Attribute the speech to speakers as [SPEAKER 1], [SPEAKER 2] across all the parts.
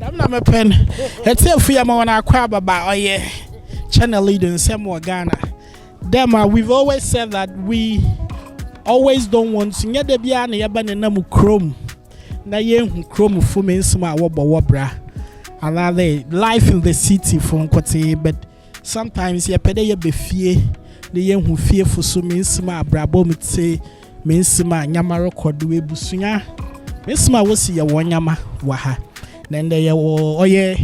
[SPEAKER 1] I'm not a pen. It's a free amount of crab about oh yeah. Channel leader in Samoa Ghana. Dema, we've always said that we always don't want to get the biana yabaninamu chrome. Na yen chrome for me sma wobra. Another life in the city from Kote, but sometimes ya pede ya befie the yen who fear for so means sma brabo say means sma nyama record we busunya. Miss Ma was ya wanyama waha. Then they oh yeah.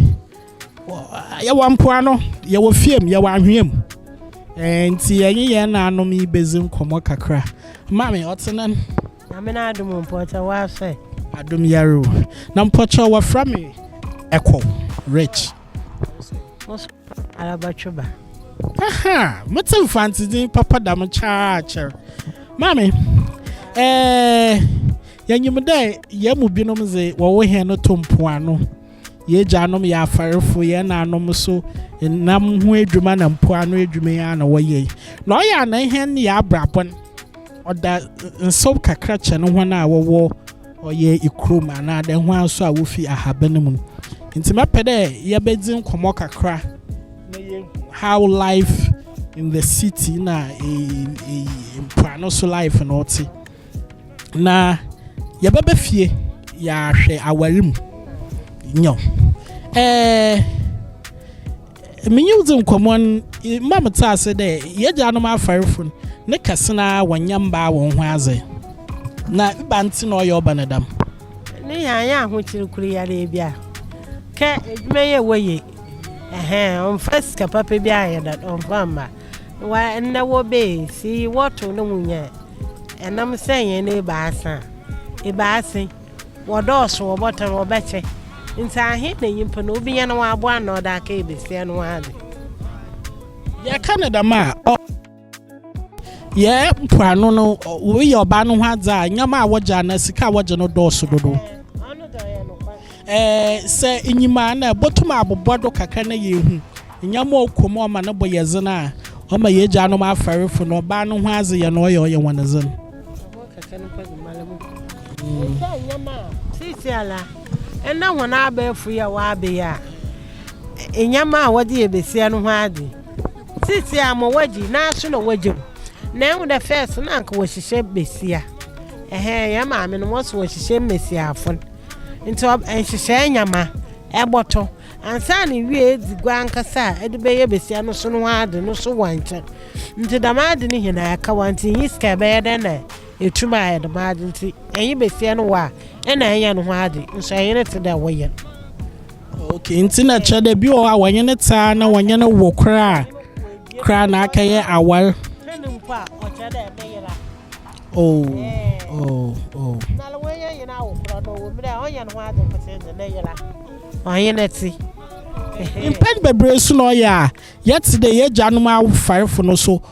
[SPEAKER 1] Ya wampuano, ya wo fiem, ya wanhwem. Enti ya na no mi bezim komo kakra. Mami otenan.
[SPEAKER 2] Na me na adum mpota wa fe.
[SPEAKER 1] Adum yaro. Na mpota wa from me. Echo rich.
[SPEAKER 2] Mos alabachuba.
[SPEAKER 1] Aha, mutum fancy papa dam cha. Mami. Yanyimde yamu binom ze wo he no tompoano. Ye janom ya farefo ye na anom so nam ho adwuma na mpoano adwuma ya na wo ye. No ya na he ne ya brabon. Oda nso kakra che no ho na wo oye ikroma na de ho aso a wo fi ahabane mu. Nti mapede ye bedin komo kakra na ye how life in the city na mpoano so life no ti. Na ya baba fie ya hwe awarim nyo minyuzin common mama ta se de ye janu ma farefun ne kasena wanyamba won ho aze na banti no ye obanadam
[SPEAKER 2] ne ya ho chirikuri ya le bia ke edwuma ye woye on first ka papa bia ya da on fama wa na wo be si woto no munye enam senye ne baasa ibaasi wodoso wobotan wobeche nta ahe na yimpa no obi yana wa abo ana oda ka ebesia no ade
[SPEAKER 1] ya Canada ma ye mpano no wo ye oba no hadza nyama awoja na sika awoja no doso dodo se enyima na botuma abobodo kakra na yehu nyama okomo ma na boyeze na o ma ye gya no ma afarefo no oba no ho aze ye no oye wanazan
[SPEAKER 2] sisi ala ena wana abefu ya wa abe ya enyama a wodi ebesia no ho ade sisi amo waji na so no waji na enwu the first na nka wo hihye besia ya maame no mo so wo hihye mesia afon nti hihye enyama eboto ansa ni wie digwa nkasa edebe ye besia no so no ade no so wanche nti damade ni hina aka wanti hiska be ya na etuma ya damade nti enyi besia no wa ena enya no ho ade nso enye te da woye
[SPEAKER 1] okay nti na chede bi o awanye ne ta na wanye ne wo kra na aka ye awal
[SPEAKER 2] mpa o chede be yira na lo weye na wo kra do wo mira onya no ho ade mpese ne yira onye ne ti
[SPEAKER 1] impen bebre su no ya yesterday ye janum awu farefo no so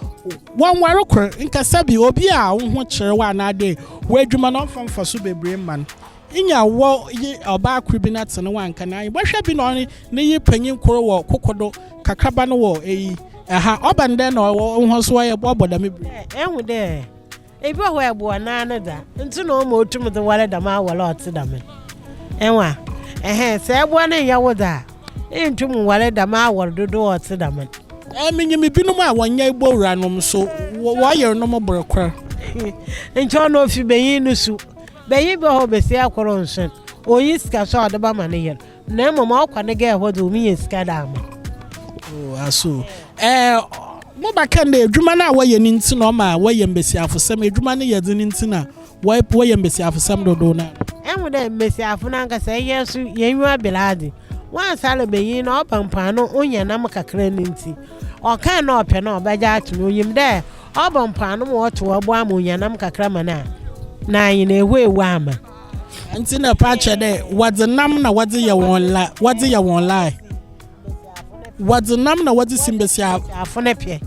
[SPEAKER 1] wan ware kor nkasa bi obi a wo ho kire wa na ade wo adwuma no famfa so bebre man inya wo ye oba akribi na tene wan kana bo hwe bi no ne yi panyin koro wo kokodo kakaba no wo aha obande no wo ho so ye boboda me
[SPEAKER 2] enwu de ebi ho ebo na na da nti no mo otum de wale da ma wala ot da me enwa se ebo na ya wo da entum wale da ma wor dodo ot da me
[SPEAKER 1] minyi mi binum a wonya igbo wuranom so wo yer no mo borokra
[SPEAKER 2] ncho no fi beyin no su beyin be ho besi akoro nsen oyi ska so adaba ma ne yer na mo ma akwa ne ga ho do mi yeska da ma
[SPEAKER 1] aso mo ba kan de adwuma na woye ni nti no ma woye mbesi afosam adwuma ne yede ni nti na woye mbesi afosam dodo na
[SPEAKER 2] enwu de mbesi afuna nka se yesu yenwa belade wan sale beyin na opampa no onya na makakra ni nti okan na ope na obaja atunu oyim de obampa no mo to abo amonya na makakra mana na yin ewu ama
[SPEAKER 1] nti na pa che de wadzenam na wadze ye won la wadzenam na wadze simbesi
[SPEAKER 2] afone pie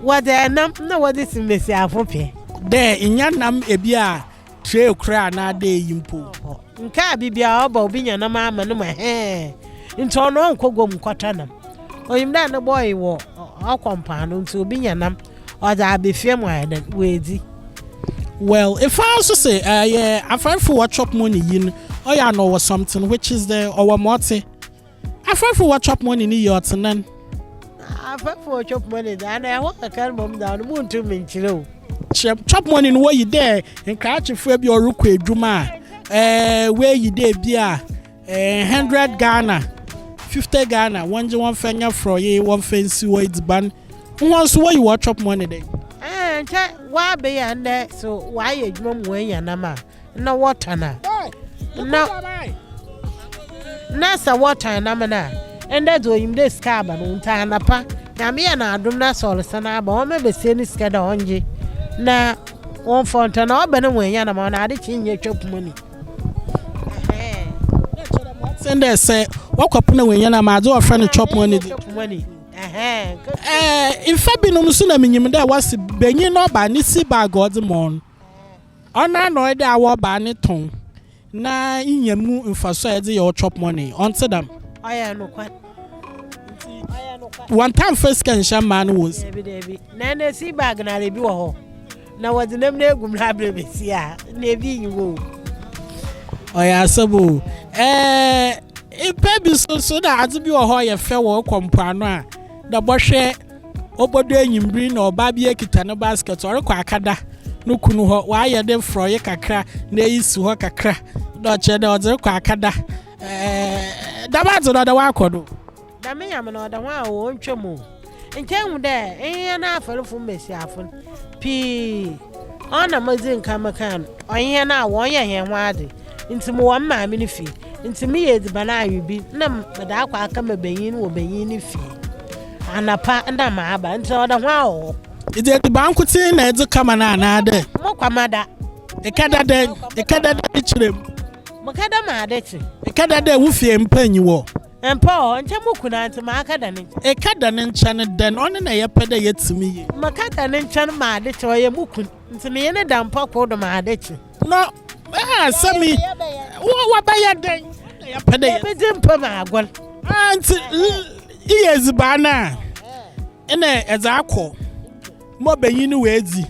[SPEAKER 2] wadzenam na wadze simbesi afopie
[SPEAKER 1] de inyanam ebi a tre kra na de yimpo
[SPEAKER 2] nka bibia oba obi nyana ma ama no ma nti ono nkogom kwatanam oyimda na boy wo akwampa no nti obi nyanam oda abefie mu adan wedi
[SPEAKER 1] Well, if I also say, yeah, I find for what chop money in, oh yeah, know or something, which is the or morte. I find for what chop money in your then.
[SPEAKER 2] I find for chop money, and I want to calm mom down the moon to me, you know.
[SPEAKER 1] Chop money in where you there and catch a fab your rookwe Juma. Where you there, beer, 100 Ghana, 50 Ghana, one finger for ye, one fancy way it's ban. Who wants where you watch chop money day?
[SPEAKER 2] And why be under so why you mum way and nama? No water na. No, Nasa water and amana. And that's why you this carbon on Tanapa. Yamiana, I do not solve Sanaba, or maybe send this cat on ye. Na one fountain or better way, Yanamon, I did change your chop money.
[SPEAKER 1] Send there say, walk up in a way, Yanama, do a friend chop money. In fact, no Musuna minimum there was Benny no by Nisi by God's mon. On I know that our banny tongue. Na in your moon for society or chop money answer them.
[SPEAKER 2] I am no quite.
[SPEAKER 1] One time first can shaman was
[SPEAKER 2] Nana see bag and I be a now was the name of Labris, yeah, maybe you go.
[SPEAKER 1] Oh, yeah, so it baby so that I'd be a hoy a fellow compana. The bush Obode you bring or baby kitana basket or a quackada. No kunu why you then froy a cacra, nay, so a cacra, Dutch or the quackada. The man's another wakodo.
[SPEAKER 2] That may am another one won't you move. And tell me there, ain't enough for Miss Yaffin. P. On a mazin kamakan, or ain't now 1 year here wadi. Into more mammy fee. Into me at the banana you be, no, but I come a bayin will be in fee. And a part and a mab and so the wow.
[SPEAKER 1] Is it the banquet in as a common another?
[SPEAKER 2] Mokamada.
[SPEAKER 1] A cadada, a cadada,
[SPEAKER 2] Macadam,
[SPEAKER 1] a cadada, woofy and pen you all.
[SPEAKER 2] And Paul and Chamukuna to Macadam.
[SPEAKER 1] A cadan and channel then on an ayapeda yet to me.
[SPEAKER 2] Macatan and Chan Madit or a mukun. To me, and a damn pop or the Madit.
[SPEAKER 1] No, Sammy, what by your day?
[SPEAKER 2] Ayapeda.
[SPEAKER 1] Yes, Bana. And as I call more Beninu Wedzi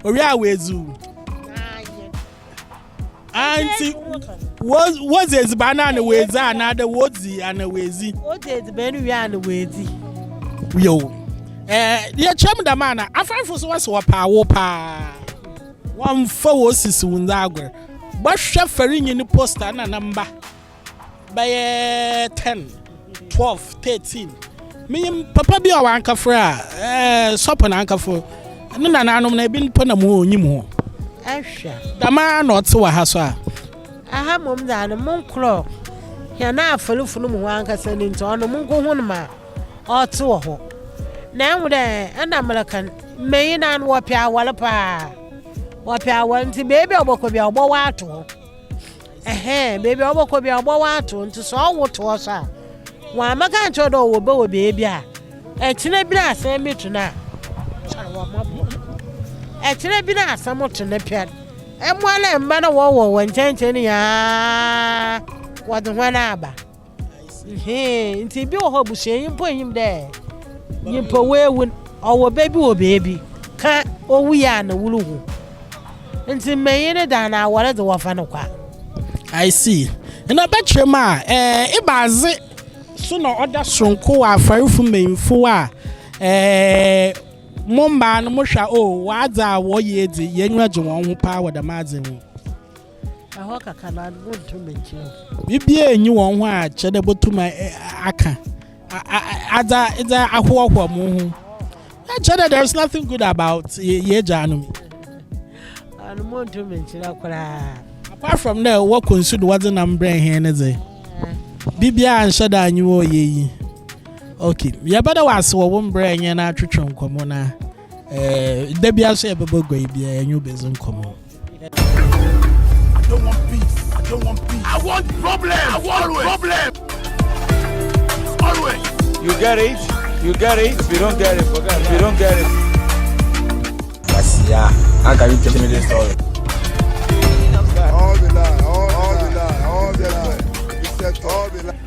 [SPEAKER 1] or Yawezu. Auntie was as banana with another woodsy and a wazy.
[SPEAKER 2] What is Benuan wazy?
[SPEAKER 1] Yo, dear Chamda Mana, I find for so was power. One four is soon dagger, but shuffling in the poster and a number by 10, 12, 13. Me, Papa be our anchor for sop and anchor for none of been Panamo anymore.
[SPEAKER 2] Asha,
[SPEAKER 1] the man not so a hassa.
[SPEAKER 2] I have mum than a monk clock. Here now, follow from Wanka sending to on a mungo honma or two of her. Now there, an American may not wapia wallapa. Wapia want to baby or could be a boato. Baby or could be a boato to saw what was her. Why, my can't will bow baby. A chinabina send me tonight. Actually, been asked somewhat to the pet. And one and banner war when changing what the one abba. Hey, into your hope, say you put him there. You put away when our baby or baby can't or we are no woo. And to me in a dana, what is the wafanoka?
[SPEAKER 1] I see. And I bet you, ma, it was sooner or that strong coa for from me for Momba no musha waza wo yedi yenwa jwon power the mazin.
[SPEAKER 2] I hope I cannot go to mention.
[SPEAKER 1] Bibia enyi won ho a chede botuma aka. Ada ahwo mo hu. Chede there's nothing good about ye janum.
[SPEAKER 2] And mo to mention akura.
[SPEAKER 1] Apart from there what consider wasn't am brain here ne ze. Bibia anshada anyi ye. Okay, ya better was one brain and I twitchon come na Debia say bebo go be a new bezon come.
[SPEAKER 3] I don't want peace. I don't want peace. I want problem. I want problem. Always.
[SPEAKER 4] You get it? You get it? If you don't get it, forget it. If you don't get it. Yes, yeah. How can you tell me this story?
[SPEAKER 3] All the lie. You said all the lie.